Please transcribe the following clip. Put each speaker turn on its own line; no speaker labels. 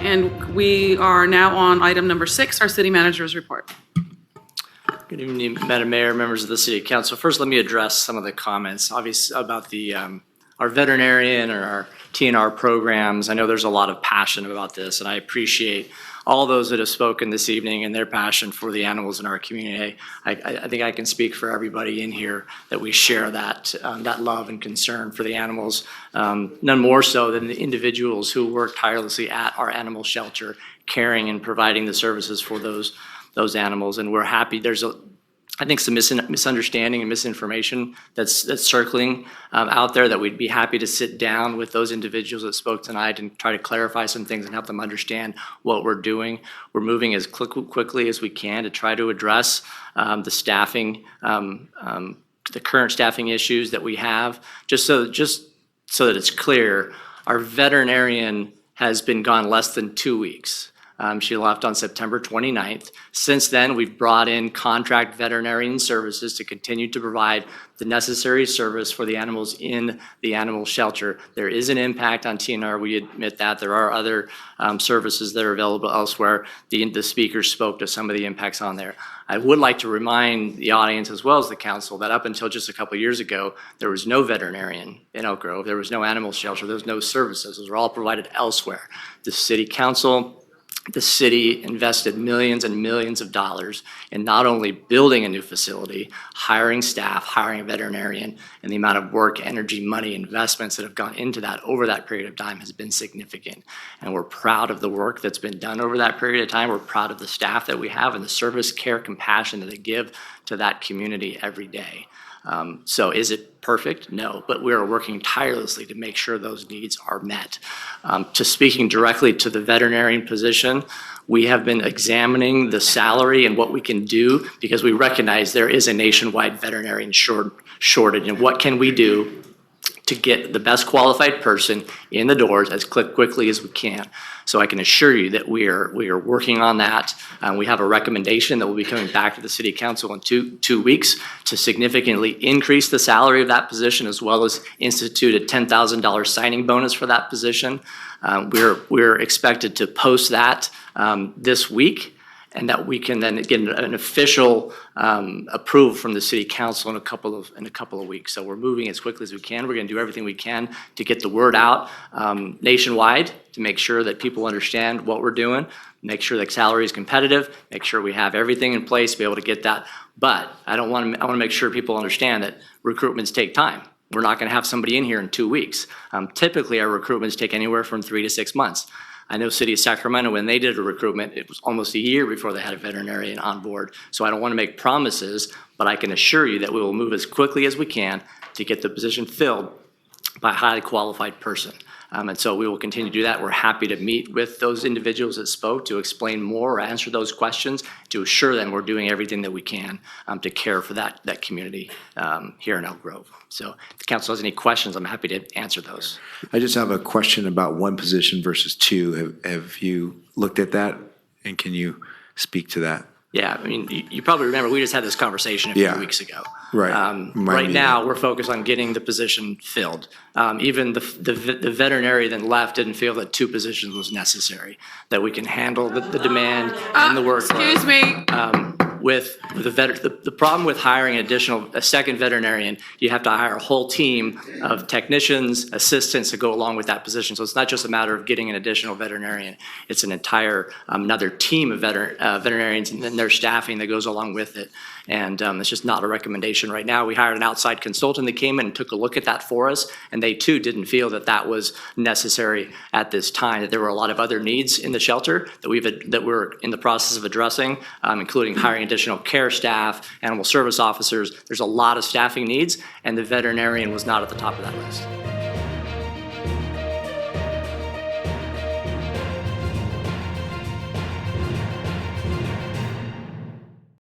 And we are now on item number 6, our city manager's report.
Good evening, Madam Mayor, members of the City Council. First, let me address some of the comments, obviously, about the our veterinarian or our TNR programs. I know there's a lot of passion about this, and I appreciate all those that have spoken this evening and their passion for the animals in our community. I think I can speak for everybody in here that we share that love and concern for the animals, none more so than the individuals who work tirelessly at our animal shelter, caring and providing the services for those animals. And we're happy. There's I think some misunderstanding and misinformation that's circling out there that we'd be happy to sit down with those individuals that spoke tonight and try to clarify some things and help them understand what we're doing. We're moving as quickly as we can to try to address the staffing, the current staffing issues that we have. Just so that it's clear, our veterinarian has been gone less than 2 weeks. She left on September 29th. Since then, we've brought in contract veterinarian services to continue to provide the necessary service for the animals in the animal shelter. There is an impact on TNR, we admit that. There are other services that are available elsewhere. The speaker spoke to some of the impacts on there. I would like to remind the audience as well as the council that up until just a couple of years ago, there was no veterinarian in Elk Grove. There was no animal shelter. There was no services. Those were all provided elsewhere. The city council, the city invested millions and millions of dollars in not only building a new facility, hiring staff, hiring a veterinarian, and the amount of work, energy, money, investments that have gone into that over that period of time has been significant. And we're proud of the work that's been done over that period of time. We're proud of the staff that we have and the service, care, compassion that they give to that community every day. So is it perfect? No, but we are working tirelessly to make sure those needs are met. To speaking directly to the veterinarian position, we have been examining the salary and what we can do because we recognize there is a nationwide veterinarian shortage. And what can we do to get the best qualified person in the doors as quickly as we can? So I can assure you that we are working on that. We have a recommendation that will be coming back to the City Council in two weeks to significantly increase the salary of that position, as well as institute a $10,000 signing bonus for that position. We're expected to post that this week, and that we can then get an official approval from the City Council in a couple of weeks. So we're moving as quickly as we can. We're going to do everything we can to get the word out nationwide to make sure that people understand what we're doing, make sure that salary is competitive, make sure we have everything in place to be able to get that. But I want to make sure people understand that recruitments take time. We're not going to have somebody in here in 2 weeks. Typically, our recruitments take anywhere from 3 to 6 months. I know City of Sacramento, when they did a recruitment, it was almost a year before they had a veterinarian on board. So I don't want to make promises, but I can assure you that we will move as quickly as we can to get the position filled by a highly qualified person. And so we will continue to do that. We're happy to meet with those individuals that spoke to explain more or answer those questions to assure them we're doing everything that we can to care for that community here in Elk Grove. So if the council has any questions, I'm happy to answer those.
I just have a question about one position versus two. Have you looked at that, and can you speak to that?
Yeah, I mean, you probably remember we just had this conversation a few weeks ago.
Right.
Right now, we're focused on getting the position filled. Even the veterinarian that left didn't feel that 2 positions was necessary, that we can handle the demand and the workload.
Excuse me.
The problem with hiring a second veterinarian, you have to hire a whole team of technicians, assistants to go along with that position. So it's not just a matter of getting an additional veterinarian. It's an entire another team of veterinarians and then their staffing that goes along with it. And it's just not a recommendation right now. We hired an outside consultant that came in and took a look at that for us, and they too didn't feel that that was necessary at this time, that there were a lot of other needs in the shelter that we're in the process of addressing, including hiring additional care staff, animal service officers. There's a lot of staffing needs, and the veterinarian was not at the top of that list.